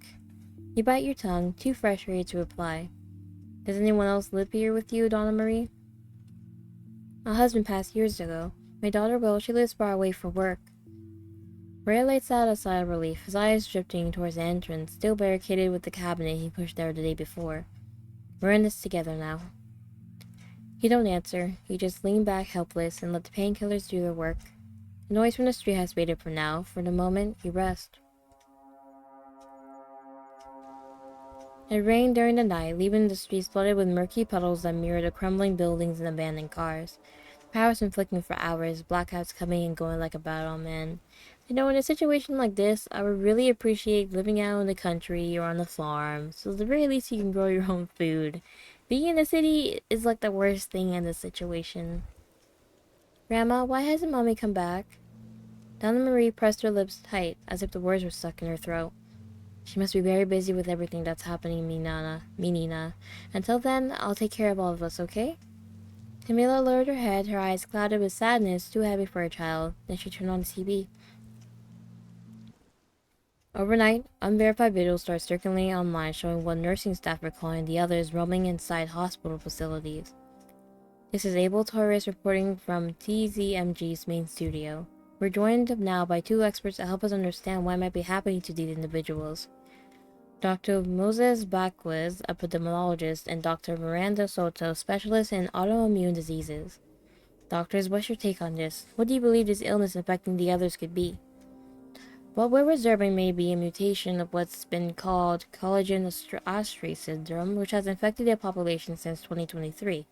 [SPEAKER 1] You bite your tongue, too frustrated to reply. Does anyone else live here with you, Donna Marie? My husband passed years ago. My daughter will. She lives far away for work. Ray lets out a sigh of relief, his eyes drifting towards the entrance, still barricaded with the cabinet he pushed there the day before. We're in this together now. You don't answer. You just lean back helpless and let the painkillers do their work. The noise from the street has faded for now. For the moment, you rest. It rained during the night, leaving the streets flooded with murky puddles that mirror the crumbling buildings and abandoned cars. The power's been flickering for hours, blackouts coming and going like a battle, man. You know, in a situation like this, I would really appreciate living out in the country or on the farm, so at the very least you can grow your own food. Being in the city is like the worst thing in this situation. Grandma, why hasn't Mommy come back? Donna Marie pressed her lips tight, as if the words were stuck in her throat. She must be very busy with everything that's happening, Nina. Until then, I'll take care of all of us, okay? Camilla lowered her head, her eyes clouded with sadness, too heavy for a child. Then she turned on the TV. Overnight, unverified videos started circulating online showing one nursing staff recalling the others roaming inside hospital facilities. This is Abel Torres reporting from TZMG's main studio. We're joined now by two experts to help us understand what might be happening to these individuals. Dr. Moses Baquez, epidemiologist, and Dr. Miranda Soto, specialist in autoimmune diseases. Doctors, what's your take on this? What do you believe this illness affecting the others could be? What we're observing may be a mutation of what's been called collagen estrase syndrome, which has infected the population since 2023.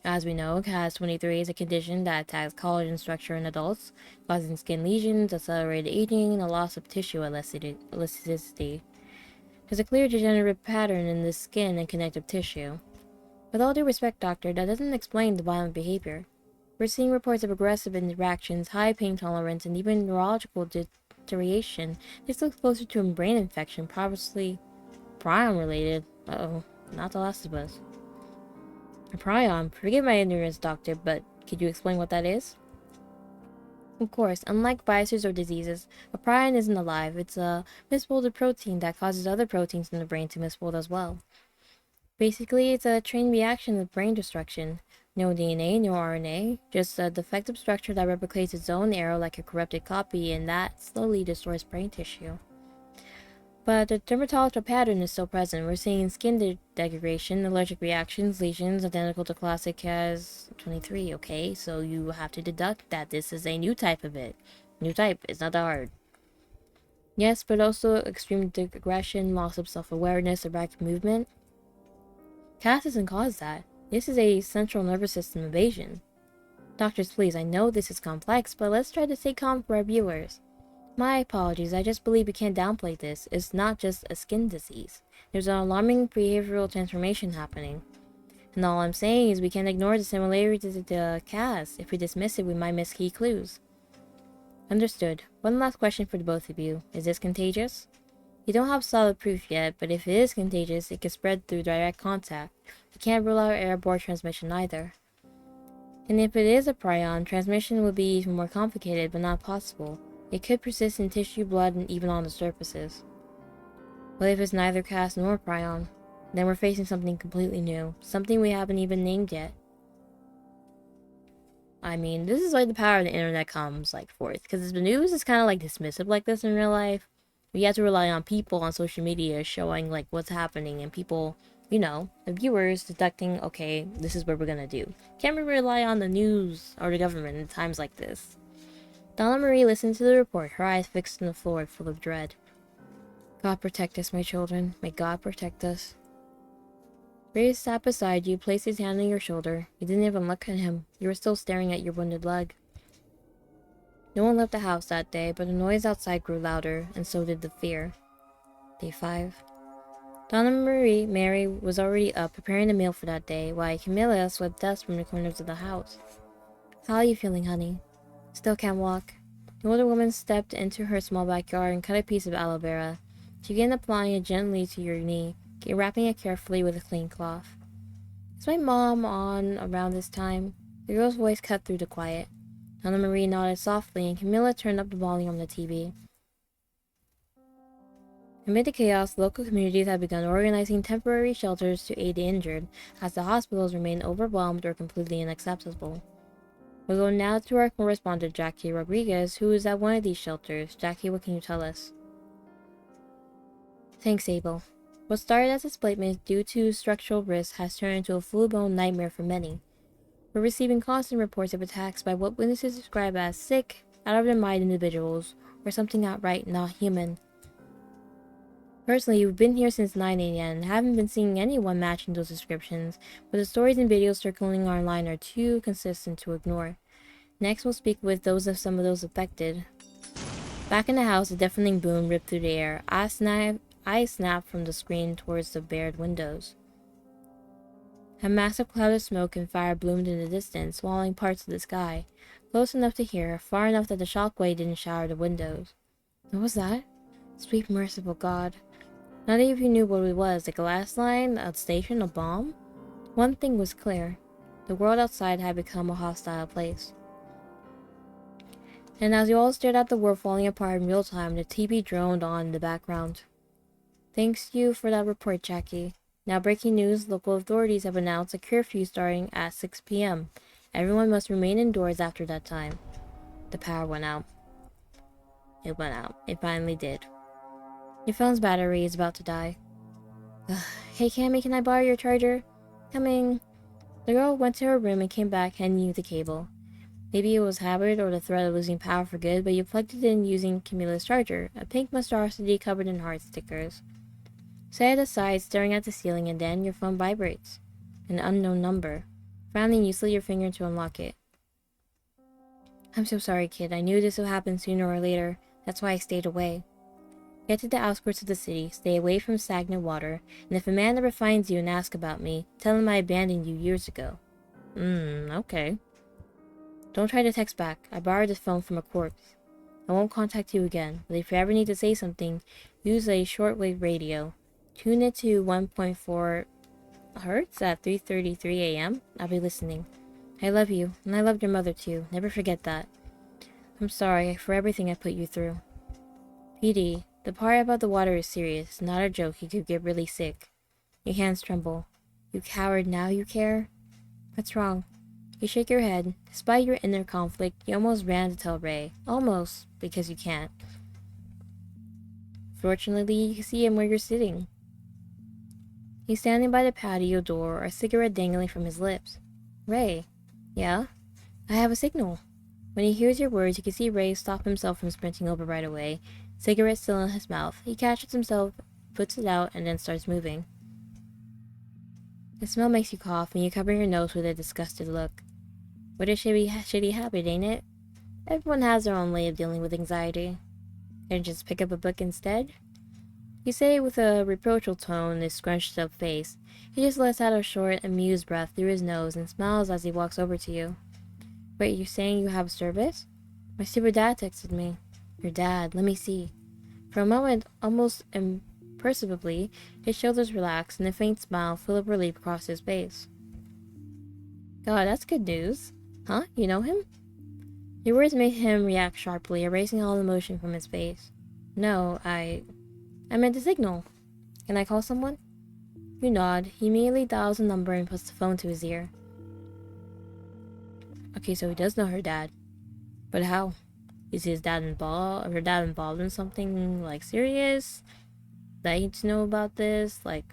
[SPEAKER 1] As we know, CAS-23 is a condition that attacks collagen structure in adults, causing skin lesions, accelerated aging, and a loss of tissue elasticity. There's a clear degenerative pattern in the skin and connective tissue. With all due respect, doctor, that doesn't explain the violent behavior. We're seeing reports of aggressive interactions, high pain tolerance, and even neurological deterioration. This looks closer to a brain infection, probably prion-related. Uh-oh, not The Last of Us. A prion? Forgive my ignorance, doctor, but could you explain what that is? Of course, unlike viruses or diseases, a prion isn't alive. It's a misfolded protein that causes other proteins in the brain to misfold as well. Basically, it's a chain reaction of brain destruction. No DNA, no RNA, just a defective structure that replicates its own error like a corrupted copy, and that slowly destroys brain tissue. But the dermatological pattern is still present. We're seeing skin degradation, allergic reactions, lesions identical to classic CAS-23, okay? So you have to deduct that this is a new type of it. New type, it's not that hard. Yes, but also extreme aggression, loss of self-awareness, erratic movement. CAS doesn't cause that. This is a central nervous system invasion. Doctors, please, I know this is complex, but let's try to stay calm for our viewers. My apologies, I just believe we can't downplay this. It's not just a skin disease. There's an alarming behavioral transformation happening. And all I'm saying is we can't ignore the similarities to the CAS. If we dismiss it, we might miss key clues. Understood. One last question for the both of you. Is this contagious? You don't have solid proof yet, but if it is contagious, it can spread through direct contact. You can't rule out airborne transmission either. And if it is a prion, transmission would be even more complicated, but not possible. It could persist in tissue, blood, and even on the surfaces. What if it's neither CAS nor prion? Then we're facing something completely new. Something we haven't even named yet. I mean, this is why the power of the internet comes, forth. Because the news is kind of, dismissive like this in real life. We have to rely on people on social media showing, what's happening. And people, the viewers deducting, okay, this is what we're gonna do. Can't we rely on the news or the government in times like this? Donna Marie listened to the report, her eyes fixed on the floor, full of dread. God protect us, my children. May God protect us. Ray sat beside you, placed his hand on your shoulder. You didn't even look at him. You were still staring at your wounded leg. No one left the house that day, but the noise outside grew louder, and so did the fear. Day 5. Donna Mary was already up, preparing the meal for that day, while Camilla swept dust from the corners of the house. How are you feeling, honey? Still can't walk. The older woman stepped into her small backyard and cut a piece of aloe vera. She began applying it gently to your knee, wrapping it carefully with a clean cloth. Is my mom on around this time? The girl's voice cut through the quiet. Donna Marie nodded softly, and Camilla turned up the volume on the TV. Amid the chaos, local communities have begun organizing temporary shelters to aid the injured, as the hospitals remain overwhelmed or completely inaccessible. We'll go now to our correspondent Jackie Rodriguez, who is at one of these shelters. Jackie, what can you tell us? Thanks, Abel. What started as displacement due to structural risk has turned into a full-blown nightmare for many. We're receiving constant reports of attacks by what witnesses describe as sick, out-of-their-mind individuals, or something outright not human. Personally, you've been here since 9 a.m. and haven't been seeing anyone matching those descriptions, but the stories and videos circling online are too consistent to ignore. Next, we'll speak with some of those affected. Back in the house, a deafening boom ripped through the air. Eyes snapped from the screen towards the bared windows. A massive cloud of smoke and fire bloomed in the distance, swallowing parts of the sky, close enough to hear, far enough that the shockwave didn't shower the windows. What was that? Sweet merciful God. None of you knew what it was, a glass line, a station, a bomb? One thing was clear. The world outside had become a hostile place. And as you all stared at the world falling apart in real time, the TV droned on in the background. Thanks you for that report, Jackie. Now breaking news, local authorities have announced a curfew starting at 6 p.m. Everyone must remain indoors after that time. The power went out. It went out. It finally did. Your phone's battery is about to die. Hey Cammy, can I borrow your charger? Coming. The girl went to her room and came back handing you the cable. Maybe it was habit or the threat of losing power for good, but you plugged it in using Camilla's charger, a pink monstrosity covered in heart stickers. Set it aside, staring at the ceiling, and then your phone vibrates. An unknown number. Finally, you slid your finger to unlock it. I'm so sorry, kid. I knew this would happen sooner or later. That's why I stayed away. Get to the outskirts of the city, stay away from stagnant water, and if a man ever finds you and asks about me, tell him I abandoned you years ago. Okay. Don't try to text back. I borrowed this phone from a corpse. I won't contact you again, but if you ever need to say something, use a shortwave radio. Tune it to 1.4 Hertz at 3:33 a.m. I'll be listening. I love you, and I loved your mother too. Never forget that. I'm sorry for everything I put you through. PD, the part about the water is serious, not a joke. You could get really sick. Your hands tremble. You coward, now you care? What's wrong? You shake your head. Despite your inner conflict, you almost ran to tell Ray. Almost, because you can't. Fortunately, you can see him where you're sitting. He's standing by the patio door, a cigarette dangling from his lips. Ray. Yeah? I have a signal. When he hears your words, you can see Ray stop himself from sprinting over right away, cigarette still in his mouth. He catches himself, puts it out, and then starts moving. The smell makes you cough, and you cover your nose with a disgusted look. What a shitty habit, ain't it? Everyone has their own way of dealing with anxiety. Can you just pick up a book instead? You say it with a reproachful tone and a scrunched up face. He just lets out a short, amused breath through his nose and smiles as he walks over to you. Wait, you're saying you have a service? My stupid dad texted me. Your dad, let me see. For a moment, almost imperceptibly, his shoulders relax and a faint smile full of relief crossed his face. God, that's good news. Huh? You know him? Your words made him react sharply, erasing all emotion from his face. No, I meant the signal. Can I call someone? You nod. He immediately dials a number and puts the phone to his ear. Okay, so he does know her dad. But how? Is his dad involved, or her dad involved in something, like, serious? That I need to know about this? Like,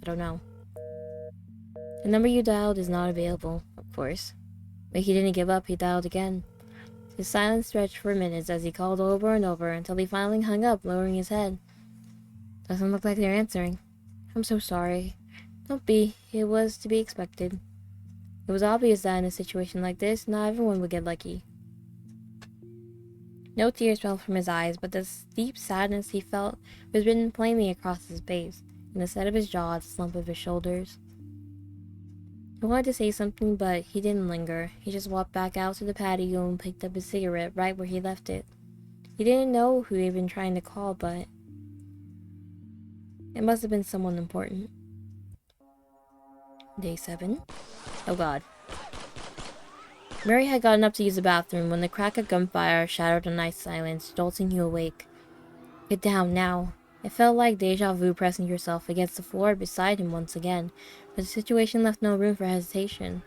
[SPEAKER 1] I don't know. The number you dialed is not available, of course. But he didn't give up, he dialed again. His silence stretched for minutes as he called over and over until he finally hung up, lowering his head. Doesn't look like they're answering. I'm so sorry. Don't be. It was to be expected. It was obvious that in a situation like this, not everyone would get lucky. No tears fell from his eyes, but the deep sadness he felt was written plainly across his face, in the set of his jaw, the slump of his shoulders. He wanted to say something, but he didn't linger. He just walked back out to the patio and picked up his cigarette right where he left it. He didn't know who he'd been trying to call, but it must have been someone important. Day 7. Oh God. Mary had gotten up to use the bathroom when the crack of gunfire shattered the night silence, jolting you awake. Get down, now. It felt like deja vu pressing yourself against the floor beside him once again, but the situation left no room for hesitation.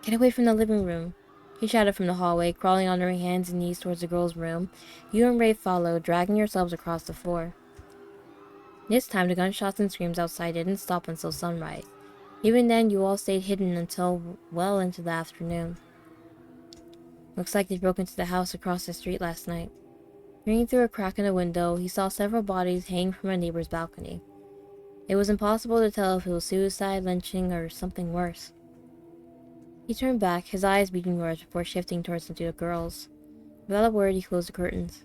[SPEAKER 1] Get away from the living room, he shouted from the hallway, crawling on her hands and knees towards the girl's room. You and Ray followed, dragging yourselves across the floor. This time, the gunshots and screams outside didn't stop until sunrise. Even then, you all stayed hidden until well into the afternoon. Looks like they broke into the house across the street last night. Peering through a crack in the window, he saw several bodies hanging from a neighbor's balcony. It was impossible to tell if it was suicide, lynching, or something worse. He turned back, his eyes meeting yours before shifting towards the two girls. Without a word, he closed the curtains.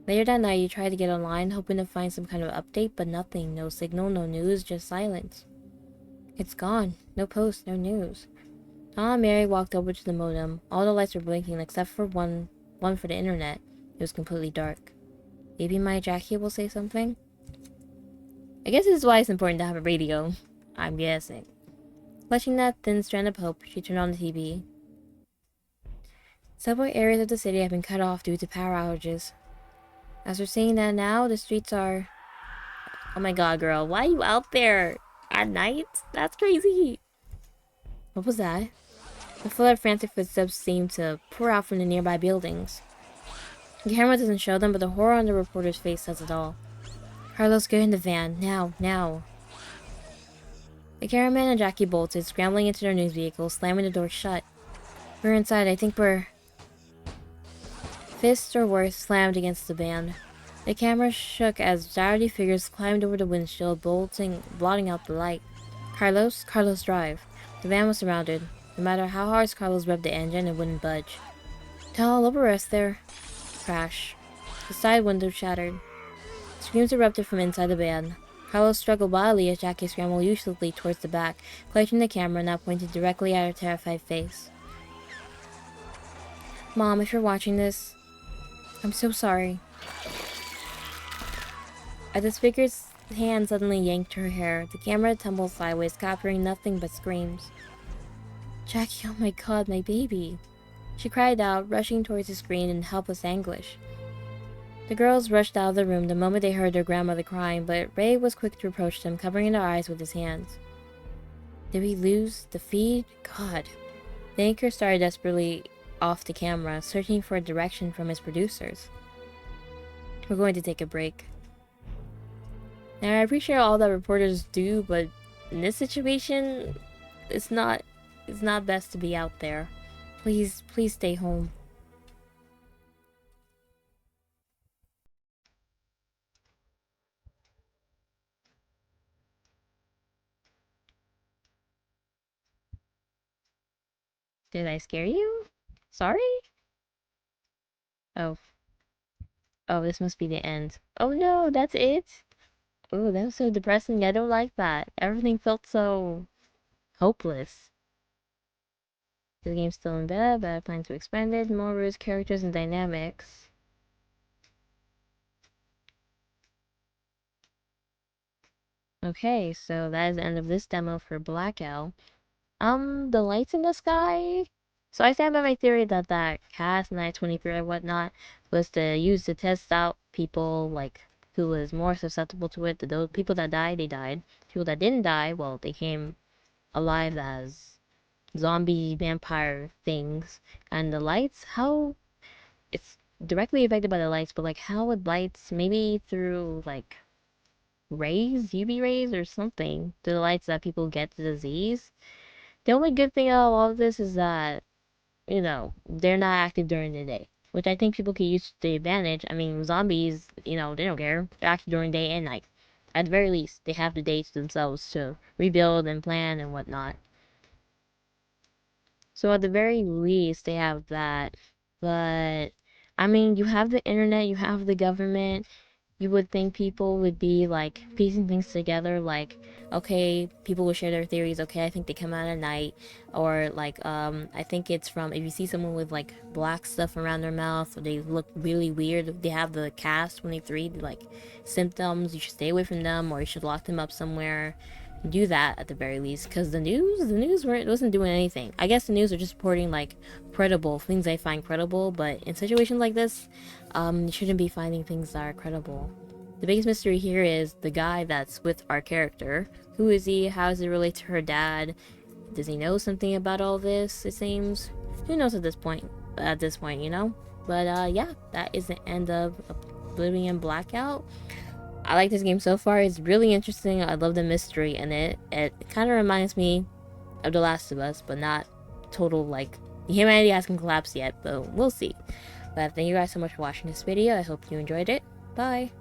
[SPEAKER 1] Later that night, you tried to get online, hoping to find some kind of update, but nothing. No signal, no news, just silence. It's gone. No post, no news. Tom and Mary walked over to the modem. All the lights were blinking except for one for the internet. It was completely dark. Maybe my Jackie will say something? I guess this is why it's important to have a radio. I'm guessing. Clutching that thin strand of hope, she turned on the TV. Several areas of the city have been cut off due to power outages. As we're seeing that now, the streets are... Oh my god, girl, why are you out there? At night? That's crazy. What was that? The flood of frantic footsteps seemed to pour out from the nearby buildings. The camera doesn't show them, but the horror on the reporter's face says it all. Carlos, get in the van. Now, now. The cameraman and Jackie bolted, scrambling into their news vehicle, slamming the door shut. We're inside. I think we're... Fists or worse slammed against the van. The camera shook as dirty figures climbed over the windshield, blotting out the light. Carlos, drive. The van was surrounded. No matter how hard Carlos revved the engine, it wouldn't budge. Tell all over us there. Crash. The side window shattered. Screams erupted from inside the van. Carlos struggled wildly as Jackie scrambled uselessly towards the back, clutching the camera now pointed directly at her terrified face. Mom, if you're watching this, I'm so sorry. As the speaker's hand suddenly yanked her hair, the camera tumbled sideways, capturing nothing but screams. Jackie, oh my god, my baby. She cried out, rushing towards the screen in helpless anguish. The girls rushed out of the room the moment they heard their grandmother crying, but Ray was quick to approach them, covering their eyes with his hands. Did we lose the feed? God. The anchor started desperately off the camera, searching for a direction from his producers. We're going to take a break. Now, I appreciate all that reporters do, but in this situation, it's not best to be out there. Please stay home. Did I scare you? Sorry? Oh. Oh, this must be the end. Oh no, that's it? Oh, that was so depressing. I don't like that. Everything felt so hopeless. The game's still in beta, but I plan to expand it. More rules, characters, and dynamics. Okay, so that is the end of this demo for Blackout. The lights in the sky. So I stand by my theory that cast Night 23 or whatnot was used to test out people like who was more susceptible to it. Those people that died, they died. People that didn't die, well, they came alive as zombie vampire things. And the lights, how it's directly affected by the lights, but like how would lights maybe through like rays, UV rays or something, to the lights that people get the disease. The only good thing about all of this is that, you know, they're not active during the day, which I think people could use to the advantage. I mean, zombies, you know, they don't care. They're active during day and night. At the very least, they have the day to themselves to rebuild and plan and whatnot. So at the very least, they have that. But, I mean, you have the internet, you have the government, you would think people would be like piecing things together, like, okay, people will share their theories, okay, I think they come out at night, or like, I think it's from, if you see someone with like black stuff around their mouth, or they look really weird, they have the cast 23 like symptoms, you should stay away from them, or you should lock them up somewhere. Do that at the very least, because the news wasn't doing anything. I guess the news are just reporting like credible things they find credible, but in situations like this, you shouldn't be finding things that are credible. The biggest mystery here is the guy that's with our character. Who is he? How does it relate to her dad? Does he know something about all this? It seems. Who knows at this point? You know. But yeah, that is the end of Oblivion Blackout. I like this game so far. It's really interesting. I love the mystery in it. It kind of reminds me of The Last of Us, but not total, like, humanity hasn't collapsed yet, but we'll see. But thank you guys so much for watching this video. I hope you enjoyed it. Bye!